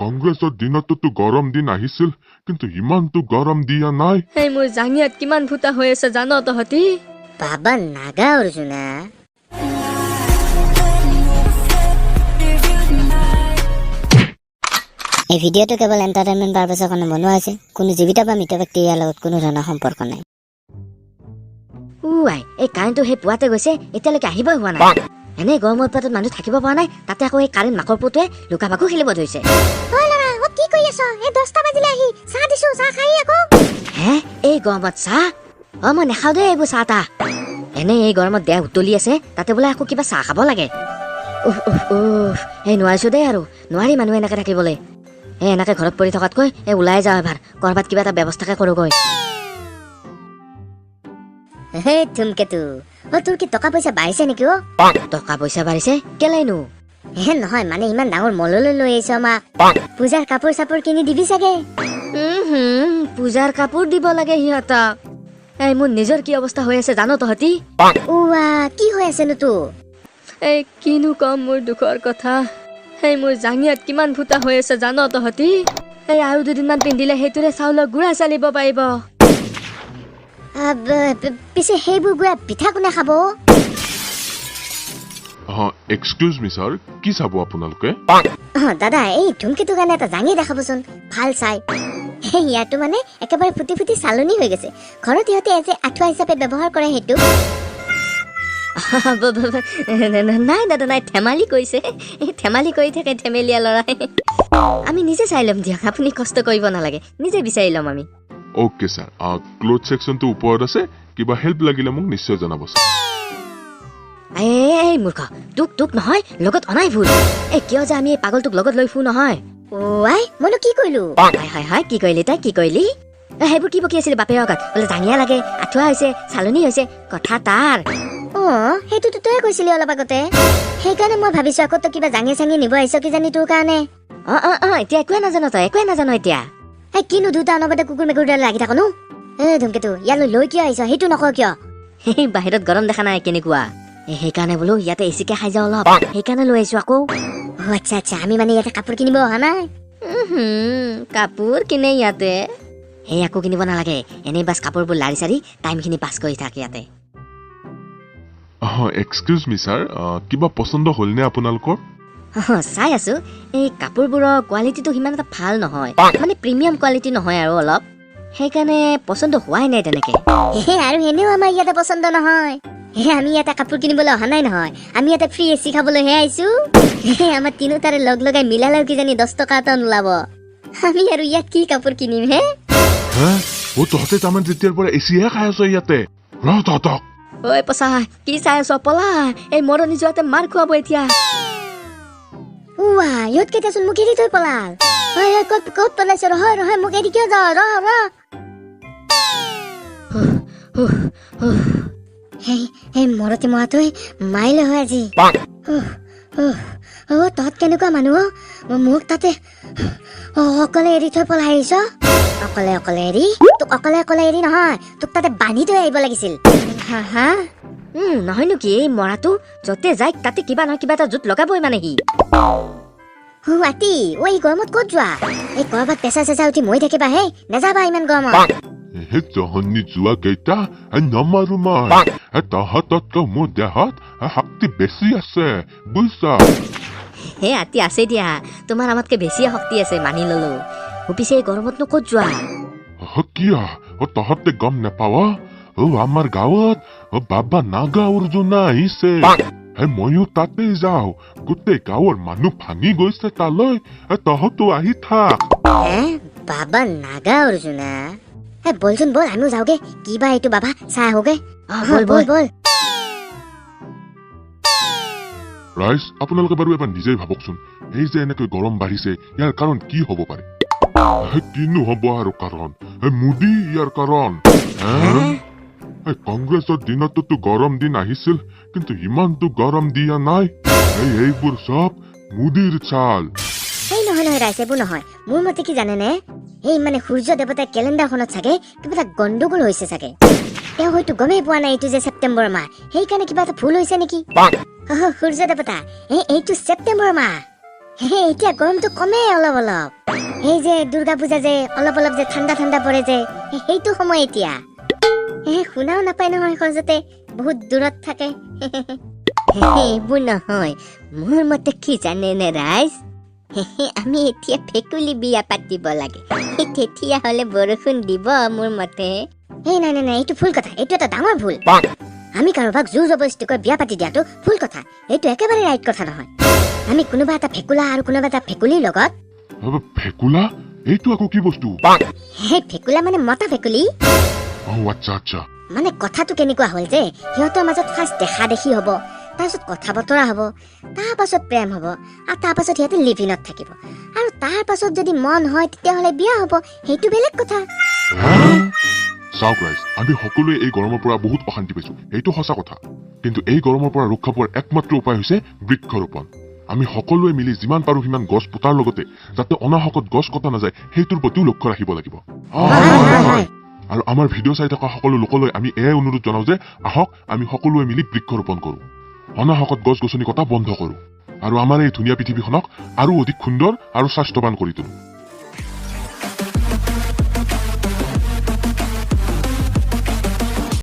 কংগ্ৰেছৰ দিনতো গৰম দিন আহিছিল কিন্তু ইমানটো গৰম দিয়া নাই এই মোৰ জাঙিয়াত কিমান ফুটা হৈ আছে জানো তহঁতি বাবা নাগাৰ্জুনা এই ভিডিঅ'টো কেৱল এণ্টাৰটেইনমেণ্ট পাৰপাছৰ কাৰণে বনোৱা হৈছে কোনো জীৱিত বা মৃত ব্যক্তিৰ ইয়াৰ লগত কোনো ধৰণৰ সম্পৰ্ক নাই আই এই কাৰেণ্টটো সেই পুৱাতে গৈছে এতিয়ালৈকে আহিবই হোৱা নাই এনে গৰমৰ উৎপাতত মানুহ থাকিব পৰা নাই তাতে আকৌ এই কাৰেণ্ট মাকৰ পুতুৱে লুকা ভাকু খেলিব ধৰিছে কি কৰি আছ এই 10টা বাজিলে আহি চাহ দিছো চাহ খাই আকৌ হে এই গৰমত চাহ মই নাখাওঁ দেই এইবোৰ চাহ তাহ এনে এই গৰমত দেহ উতলি আছে তাতে বোলে আকৌ কিবা চাহ খাব লাগে এই নোৱাৰিছো দেই আৰু নোৱাৰি মানুহ এনেকে থাকিবলৈ এনেকে ঘৰত পৰি থকাতকৈ এই ওলাই যাওঁ এবাৰ কৰবাত কিবা এটা ব্যৱস্থাকে কৰোগৈ হে ধুমকেতু তোৰ কি টকা পইচা বাঢ়িছে নেকি টকা পইচা বাঢ়িছে কেলেনো নহয় মানে ইমান ডাঙৰ মললৈ লৈ আহিছ আমাক পূজাৰ কাপোৰ চাপোৰ কিনি দিবি চাগে পূজাৰ কাপোৰ দিব লাগে সিহঁতক এই মোৰ নিজৰ কি অৱস্থা হৈ আছে জানো তহঁতি কি হৈ আছেনো তোৰ এই কিনো কম মোৰ দুখৰ কথা এই মোৰ জাঙিয়াত কিমান ফুটা হৈ আছে জানো তহঁতি এই আৰু দুদিনমান পিন্ধিলে সেইটোৰে চাউলৰ গুড়া চালিব পাৰিব পিছে সেইবোৰ গুড়া পিঠা কোনে খাব এক্সকিউজ মি ছাৰ কি চাব আপোনালোকে দাদা এই ধুমকেতুৰ কাৰণে এটা জাঙি দেখাবচোন ভাল চাই ইয়াতো মানে একেবাৰে ফুটি ফুটি চালনি হৈ গৈছে ঘৰত ইহঁতে এজে আঠুৱা হিচাপে ব্যৱহাৰ কৰে সেইটো নাই দাদা নাই ধেমালি কৰিছে ধেমালি কৰি থাকে ধেমেলীয়া ল'ৰাই আমি নিজে চাই ল'ম দিয়ক আপুনি কষ্ট কৰিব নালাগে নিজে বিচাৰি ল'ম আমি অ'কে ছাৰ ক্লথ ছেকশ্যনটো ওপৰত আছে কিবা হেল্প লাগিলে মোক নিশ্চয় জনাব এই মূৰ্খ তোক নহয় লগত অনাই ভুল এই কিয় যে আমি এই পাগলটোক লগত লৈ ফুৰো নহয় মইনো কি কৰিলো হয় কি কৰিলি তই কি কৰিলি সেইবোৰ কি বকি আছিলি বাপেৰ আগত বোলে জাঙিয়া লাগে আঠুৱা হৈছে চালনি হৈছে কথা তাৰ সেইটোতো তই কৈছিলি অলপ আগতে সেইকাৰণে মই ভাবিছো আকৌ তই কিবা জাঙি চাঙি নিব আহিছ কিজানি তোৰ কাৰণে এতিয়া একোৱে নাজানো তই একোৱে নাজানো এতিয়া কিনো দুটা অনবতে কুকুৰ মেকুৰীডাল লাগি থাকো ধুমকেতু ইয়ালৈ লৈ কিয় আহিছ সেইটো নকওঁ কিয় সেই বাহিৰত গৰম দেখা নাই কেনেকুৱা সেইকাৰণে বোলো ইয়াতে এচিকে খাই যাওঁ অলপ সেইকাৰণে লৈ আহিছো আকৌ আচ্ছা আমি মানে ইয়াতে কাপোৰ কিনিব অহা নাই কাপোৰ কিনে ইয়াতে সেই আকৌ কিনিব নালাগে এনেই বাছ কাপোৰবোৰ লাৰি চাৰি টাইমখিনি পাছ কৰি থাক ইয়াতে এক্সকিউজ মি ছাৰ কিবা পচন্দ হ'লনে আপোনালোকৰ চাই আছো এই কাপোৰবোৰৰ কোৱালিটিটো সিমান এটা ভাল নহয় মানে প্ৰিমিয়াম কোৱালিটি নহয় আৰু অলপ সেইকাৰণে পচন্দ হোৱাই নাই তেনেকে আৰু এনেও আমাৰ ইয়াতে পচন্দ নহয় আমি ইয়াতে কাপোৰ কিনিবলৈ অহা নাই নহয় আমি ইয়াতে ফ্ৰী এচি খাবলৈহে আহিছো আমাৰ তিনিওটাৰে লগ লগাই মিলালেও কিজানি 10 টকা এটা নোলাব আমি আৰু ইয়াত কি কাপোৰ কিনিম তহঁতে তাৰমানে যেতিয়াৰ পৰা এচিহে খাই আছ ইয়াতে ৰ তহঁতক ঐ পচা কি চাই আছ পলা এই মৰণি যোৱাতে মাৰ খুৱাব এতিয়া ইহঁত কেইটাচোন মোক এৰি থৈ পলাল ক'ত পলাইছ ৰহ মোক এৰি কিয় যাৱ সেই মৰতি মহাটোৱে মাৰিলে হয় আজি তহঁত কেনেকুৱা মানুহ মোক তাতে অকলে এৰি থৈ পলাই আহিছ অকলে এৰি তোক অকলে এৰি নহয় তোক তাতে বান্ধি থৈ আহিব লাগিছিল নহয়নো কি এই মৰাটো যতে যায় তাতে কিবা নহয় কিবা এটা জোত লগাবই মানে সি আতি এই গৰমত ক'ত যোৱা এই কৰবাত পেচা চেচা উঠি মৰি থাকিবা হে নাযাবা ইমান গৰমত জহনি যোৱা কেইটা নমাৰো মই তহঁততকৈ মোৰ দেহত শক্তি বেছি আছে বুজিছা হে আতি আছে দিয়া তোমাৰ আমাতকে বেছিয়ে শক্তি আছে মানি ললো পিছে এই গৰমতনো ক'ত যোৱা কিয় তহঁতে গম নাপাৱ আমাৰ গাঁৱত বাবা নাগাৰ্জুনা আহিছে ময়ো তাতে যাওঁ গোটেই গাঁৱৰ মানুহ ভাঙি গৈছে তালৈ তহঁতো আহি থাক বাবা নাগাৰ্জুনা বলচোন বল আমিও যাওগে কিবা এইটো বাবা চাই আহোগে বল ৰাইজ আপোনালোকে বাৰু এবাৰ নিজেই ভাবকচোন এই যে এনেকৈ গৰম বাঢ়িছে ইয়াৰ কাৰণ কি হ'ব পাৰে কিনো হ'ব আৰু কাৰণ মোদী ইয়াৰ কাৰণ কংগ্ৰেছৰ দিনতো গৰম দিন আহিছিল কিন্তু ইমানটো গৰম দিয়া নাই এইবোৰ চব মোদীৰ চাল নহয় ৰাইজ এইবোৰ নহয় মোৰ মতে কি জানেনে এই মানে সূৰ্য দেৱতাৰ কেলেণ্ডাৰখনত চাগে কিবা এটা গণ্ডগোল হৈছে চাগে তেওঁ হয়তো গমেই পোৱা নাই এইটো যে ছেপ্টেম্বৰ মাহ সেইকাৰণে কিবা এটা ভুল হৈছে নেকি সূৰ্য দেৱতা এইটো ছেপ্টেম্বৰ মাহ এতিয়া গৰমটো কমে অলপ অলপ এই যে দুৰ্গা পূজা যে অলপ অলপ যে ঠাণ্ডা ঠাণ্ডা পৰে যে সেইটো সময় এতিয়া শুনাও নাপায় নহয় সহজতে বহুত দূৰত থাকে এইবোৰ নহয় মোৰ মতে কি জানে নে ৰাইজ আমি এতিয়া ভেকুলী বিয়া পাতিব লাগে তেতিয়া হলে বৰষুণ দিব মোৰ মতে নাই নাই নাই এইটো ভুল কথা এইটো এটা ডাঙৰ ভুল আমি কাৰোবাক জোৰ জবৰদস্তিকৈ বিয়া পাতি দিয়াটো ভুল কথা এইটো একেবাৰে ৰাইট কথা নহয় আমি কোনোবা এটা ভেকুলা আৰু কোনোবা এটা ভেকুলীৰ লগত ভেকুলা এইটো আকৌ কি বস্তু সেই ভেকুলা মানে মতা ভেকুলী আচ্ছা আচ্ছা মানে কথাটো কেনেকুৱা হ'ল যে সিহঁতৰ মাজত ফাৰ্ষ্ট দেখা দেখি হ'ব তাৰপিছত কথা বতৰা হ'ব তাৰপাছত প্ৰেম হ'ব আৰু তাৰপাছত সিহঁতে লিভিনত থাকিব আৰু তাৰপাছত যদি মন হয় তেতিয়াহ'লে বিয়া হ'ব সেইটো বেলেগ কথা চাওক ৰাইজ আমি সকলোৱে এই গৰমৰ পৰা বহুত অশান্তি পাইছো এইটো সঁচা কথা কিন্তু এই গৰমৰ পৰা ৰক্ষা পোৱাৰ একমাত্ৰ উপায় হৈছে বৃক্ষৰোপণ আমি সকলোৱে মিলি যিমান পাৰো সিমান গছ পোতাৰ লগতে যাতে অনাহকত গছ কটা নাযায় সেইটোৰ প্ৰতিও লক্ষ্য ৰাখিব লাগিব আৰু আমাৰ ভিডিঅ' চাই থকা সকলো লোকলৈ আমি এয়াই অনুৰোধ জনাও যে আহক আমি সকলোৱে মিলি বৃক্ষৰোপণ কৰো অনাহকত গছ গছনি কটা বন্ধ কৰো আৰু আমাৰ এই ধুনীয়া পৃথিৱীখনক আৰু অধিক সুন্দৰ আৰু স্বাস্থ্যৱান কৰি তোলো